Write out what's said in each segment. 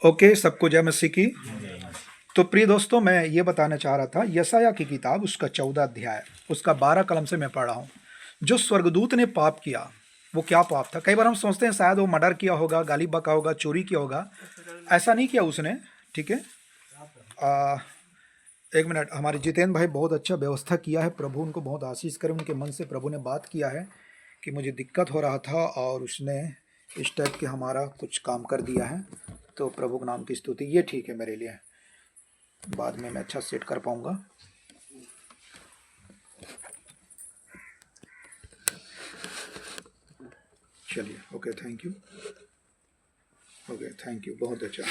Okay, सबको जय मसीह की। तो प्रिय दोस्तों, मैं ये बताना चाह रहा था, यशायाह की किताब उसका 14 अध्याय उसका 12 कलम से मैं पढ़ रहा हूँ। जो स्वर्गदूत ने पाप किया, वो क्या पाप था? कई बार हम सोचते हैं शायद वो मर्डर किया होगा, गाली बका होगा, चोरी किया होगा। ऐसा नहीं किया उसने। ठीक है। आ, एक मिनट, हमारे जितेंद्र भाई बहुत अच्छा व्यवस्था किया है। प्रभु उनको बहुत आशीष करे। उनके मन से प्रभु ने बात किया है कि मुझे दिक्कत हो रहा था और उसने इस टाइप के हमारा कुछ काम कर दिया है। तो प्रभु के नाम की स्तुति। ये ठीक है मेरे लिए, बाद में मैं अच्छा सेट कर पाऊंगा। चलिए, okay, thank you. Okay, thank you, बहुत अच्छा।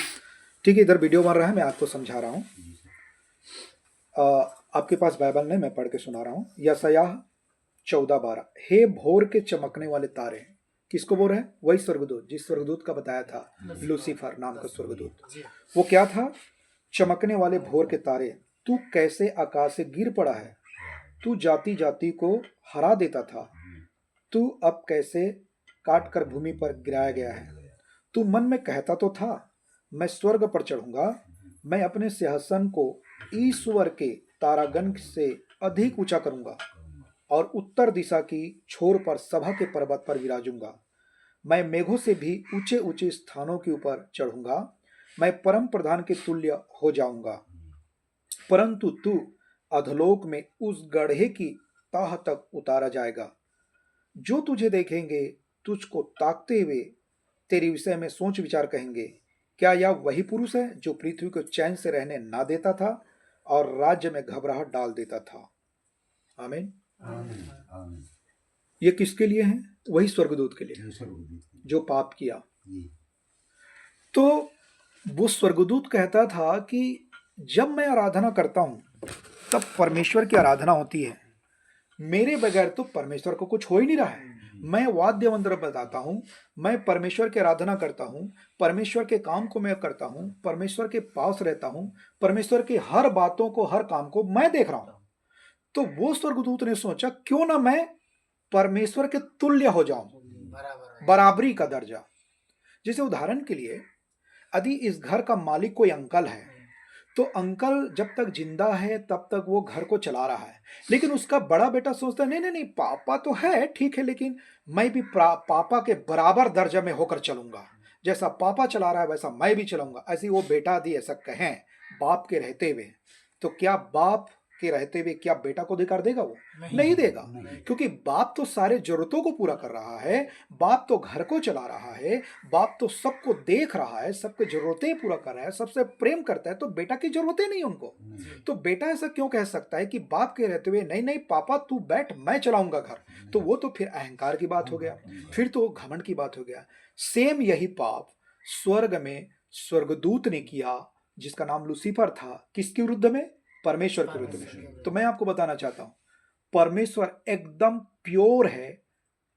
ठीक है, इधर वीडियो बन रहा है, मैं आपको समझा रहा हूँ। आपके पास बाइबल नहीं, मैं पढ़ के सुना रहा हूँ। यशायाह 14:12। हे भोर के चमकने वाले तारे। किसको बोल रहे हैं? वही स्वर्गदूत, जिस स्वर्गदूत का बताया था, लूसीफर नाम का स्वर्गदूत। वो क्या था? चमकने वाले भोर के तारे, तू कैसे आकाश से गिर पड़ा है। तू जाति जाति को हरा देता था, तू अब कैसे काट कर भूमि पर गिराया गया है। तू मन में कहता तो था, मैं स्वर्ग पर चढ़ूंगा, मैं अपने सिंहासन को ईश्वर के तारागण से अधिक ऊंचा करूंगा और उत्तर दिशा की छोर पर सभा के पर्वत पर विराजूंगा। मैं मेघों से भी ऊंचे ऊंचे स्थानों के ऊपर चढ़ूंगा, मैं परम प्रधान के तुल्य हो जाऊंगा। परंतु तू अधोलोक में उस गड्ढे की तह तक उतारा जाएगा। जो तुझे देखेंगे, तुझको ताकते हुए तेरे विषय में सोच विचार कहेंगे, क्या यह वही पुरुष है जो पृथ्वी को चैन से रहने ना देता था और राज्य में घबराहट डाल देता था। आमीन। ये किसके लिए है? वही स्वर्गदूत के लिए, जो पाप किया। तो वो स्वर्गदूत कहता था कि जब मैं आराधना करता हूं तब परमेश्वर की आराधना होती है, मेरे बगैर तो परमेश्वर को कुछ हो ही नहीं रहा है। मैं वाद्य मंत्र बताता हूं, मैं परमेश्वर की आराधना करता हूं, परमेश्वर के काम को मैं करता हूं, परमेश्वर के पास रहता हूं, परमेश्वर की हर बातों को, हर काम को मैं देख रहा हूं। तो वो स्वर्गदूत ने सोचा, क्यों ना मैं परमेश्वर के तुल्य हो जाऊं, बराबरी का दर्जा। जैसे उदाहरण के लिए, यदि इस घर का मालिक कोई अंकल है, तो अंकल जब तक जिंदा है तब तक वो घर को चला रहा है, लेकिन उसका बड़ा बेटा सोचता है, नहीं नहीं नहीं, पापा तो है, ठीक है, लेकिन मैं भी पापा के बराबर दर्जा में होकर चलूंगा। जैसा पापा चला रहा है वैसा मैं भी चलाऊंगा। ऐसी वो बेटा यदि ऐसा कहें बाप के रहते हुए, तो क्या बाप के रहते हुए क्या बेटा को अधिकार देगा? वो नहीं देगा। क्योंकि बाप तो सारे जरूरतों को पूरा कर रहा है, बाप तो घर को चला रहा है, बाप तो सबको देख रहा है, सबकी जरूरतें पूरा कर रहा है, सबसे प्रेम करता है, तो बेटा की जरूरतें नहीं उनको। तो बेटा ऐसा क्यों कह सकता है कि बाप के रहते हुए, नहीं नहीं पापा तू बैठ, मैं चलाऊंगा घर? तो वो तो फिर अहंकार की बात हो गया, फिर तो घमंड की बात हो गया। सेम यही पाप स्वर्ग में स्वर्गदूत ने किया, जिसका नाम लूसीफर था। किसके विरुद्ध में? परमेश्वर के विरुद्ध में। तो मैं आपको बताना चाहता हूं, परमेश्वर एकदम प्योर है,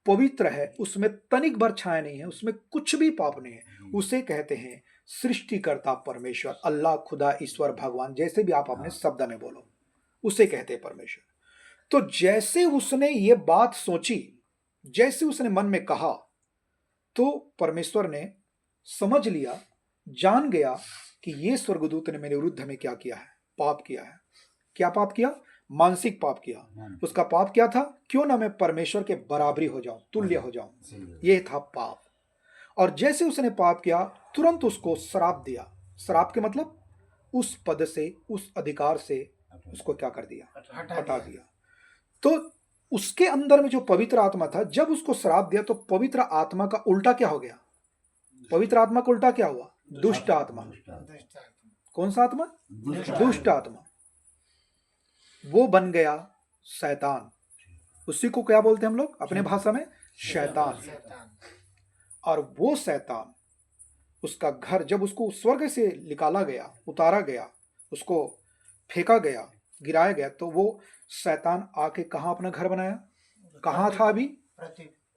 पवित्र है, उसमें तनिक भर छाया नहीं है, उसमें कुछ भी पाप नहीं है। उसे कहते हैं सृष्टिकर्ता परमेश्वर, अल्लाह, खुदा, ईश्वर, भगवान, जैसे भी आप अपने शब्द में बोलो, उसे कहते हैं परमेश्वर। तो जैसे उसने ये बात सोची, जैसे उसने मन में कहा, तो परमेश्वर ने समझ लिया, जान गया कि ये स्वर्गदूत ने मेरे विरुद्ध में क्या किया है, पाप किया है। क्या पाप किया? मानसिक पाप किया। उसका पाप क्या था? क्यों ना मैं परमेश्वर के बराबरी हो जाऊं, तुल्य हो जाऊं। ये था पाप। और जैसे उसने पाप किया, तुरंत उसको श्राप दिया। श्राप के मतलब उस पद से, उस अधिकार से उसको क्या कर दिया? हटा दिया। तो उसके अंदर में जो पवित्र आत्मा था, जब उसको श्राप दिया तो पवित्र आत्मा का उल्टा क्या हो गया? पवित्र आत्मा का उल्टा क्या हुआ? दुष्ट आत्मा। कौन सा आत्मा? दुष्ट आत्मा। वो बन गया शैतान। उसी को क्या बोलते हैं हम लोग अपने भाषा में? शैतान। और वो शैतान, उसका घर जब उसको स्वर्ग से निकाला गया, उतारा गया, उसको फेंका गया, गिराया गया, तो वो शैतान आके कहां अपना घर बनाया? कहां था अभी?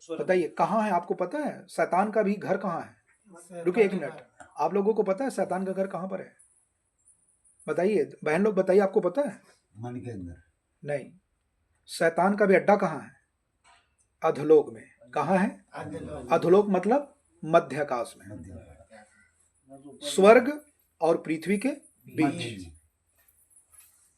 बताइए कहां है? आपको पता है शैतान का भी घर कहां है? रुकिए एक मिनट, आप लोगों को पता है शैतान का घर कहां पर है? बताइए बहन लोग, बताइए, आपको पता है? मन के अंदर नहीं, शैतान का भी अड्डा कहां है? अधोलोक में। कहां है? अधोलोक मतलब मध्य आकाश में। स्वर्ग और पृथ्वी के बीच,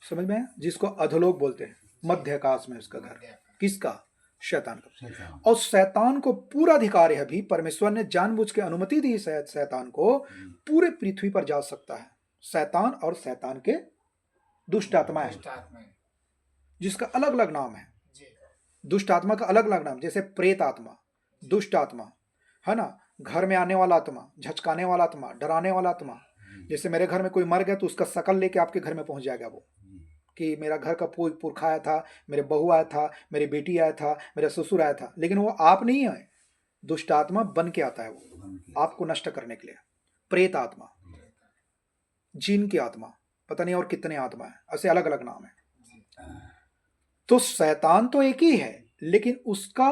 समझ में है? जिसको अधोलोक बोलते हैं, मध्य आकाश में उसका घर। किसका? शैतान का। और शैतान को पूरा अधिकार है, अभी परमेश्वर ने जानबूझ के अनुमति दी शैतान को पूरे पृथ्वी पर जा सकता है। शैतान और शैतान के दुष्ट आत्माएं, जिसका अलग अलग नाम है। दुष्ट आत्मा का अलग अलग नाम, जैसे प्रेत आत्मा, दुष्ट आत्मा है ना, घर में आने वाला आत्मा, झचकाने वाला आत्मा, डराने वाला आत्मा। जैसे मेरे घर में कोई मर गया तो उसका शकल लेके आपके घर में पहुंच जाएगा वो, कि मेरा घर का पुरखा आया था, मेरे बहू आया था, मेरी बेटी आया था, मेरा ससुर आया था, लेकिन वो आप नहीं है, दुष्ट आत्मा बन के आता है वो आपको नष्ट करने के लिए। प्रेत आत्मा, जिन की आत्मा, पता नहीं और कितने आत्मा है, ऐसे अलग अलग नाम है। तो शैतान तो एक ही है, लेकिन उसका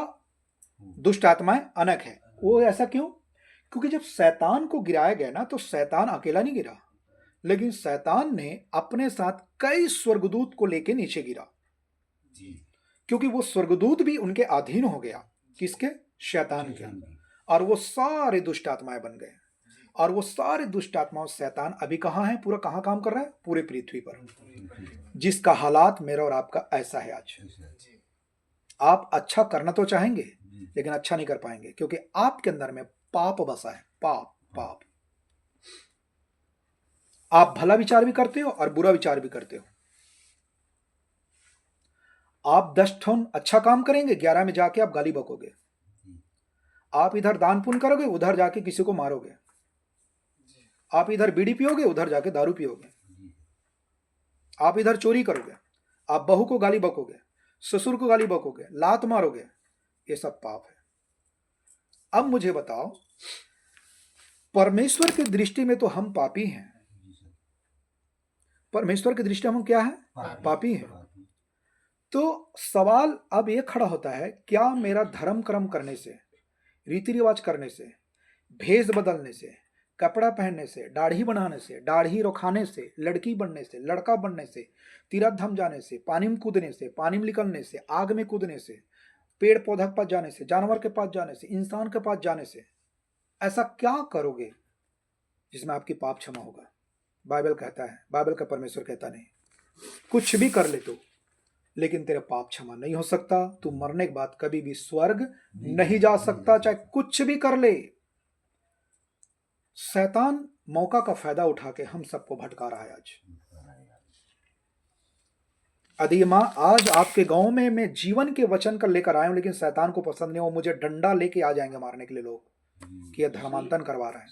दुष्ट आत्माएं अनेक है। वो ऐसा क्यों? क्योंकि जब शैतान को गिराया गया ना, तो शैतान अकेला नहीं गिरा, लेकिन शैतान ने अपने साथ कई स्वर्गदूत को लेके नीचे गिरा, क्योंकि वो स्वर्गदूत भी उनके अधीन हो गया। किसके? शैतान के। और वो सारे दुष्ट आत्माएं बन गए, और वो सारे दुष्ट आत्माओं शैतान अभी कहाँ है? पूरा कहाँ काम कर रहा है? पूरे पृथ्वी पर, जिसका हालात मेरा और आपका ऐसा है आज। आप अच्छा करना तो चाहेंगे, लेकिन अच्छा नहीं कर पाएंगे, क्योंकि आपके अंदर में पाप बसा है। पाप। आप भला विचार भी करते हो और बुरा विचार भी करते हो। आप 10 ठोन अच्छा काम करेंगे, 11 में जाके आप गाली बकोगे। आप इधर दान पुण्य करोगे, उधर जाके किसी को मारोगे। आप इधर बीड़ी पियोगे, उधर जाके दारू पियोगे। आप इधर चोरी करोगे, आप बहू को गाली बकोगे, ससुर को गाली बकोगे, लात मारोगे। ये सब पाप है। अब मुझे बताओ, परमेश्वर की दृष्टि में तो हम पापी हैं। परमेश्वर की दृष्टि में हम क्या है? पापी हैं। तो सवाल अब ये खड़ा होता है, क्या मेरा धर्म कर्म करने से, रीति रिवाज करने से, भेष बदलने से, कपड़ा पहनने से, दाढ़ी बनाने से, दाढ़ी रोखाने से, लड़की बनने से, लड़का बनने से, तीर्थ धाम जाने से, पानी में कूदने से, पानी में निकलने से, आग में कूदने से, पेड़ पौधा के पास जाने से, जानवर के पास जाने से, इंसान के पास जाने से, ऐसा क्या करोगे जिसमें आपकी पाप क्षमा होगा? बाइबल कहता है, बाइबल का परमेश्वर कहता नहीं। कुछ भी कर ले तो, लेकिन तेरा पाप क्षमा नहीं हो सकता। तू मरने के बाद कभी भी स्वर्ग नहीं जा सकता, चाहे कुछ भी कर ले। शैतान मौका का फायदा उठा के हम सबको भटका रहा है आज। यदि माँ आज आपके गांव में मैं जीवन के वचन कर लेकर आया हूं, लेकिन शैतान को पसंद नहीं, वो मुझे डंडा लेके आ जाएंगे मारने के लिए लोग, कि यह धर्मांतरण करवा रहा है,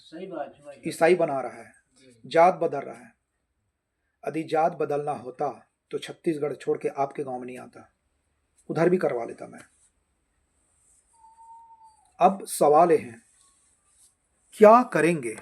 ईसाई बना रहा है, जात बदल रहा है। यदि जात बदलना होता तो छत्तीसगढ़ छोड़ के आपके गांव में नहीं आता, उधर भी करवा लेता मैं। अब सवाल है, क्या करेंगे?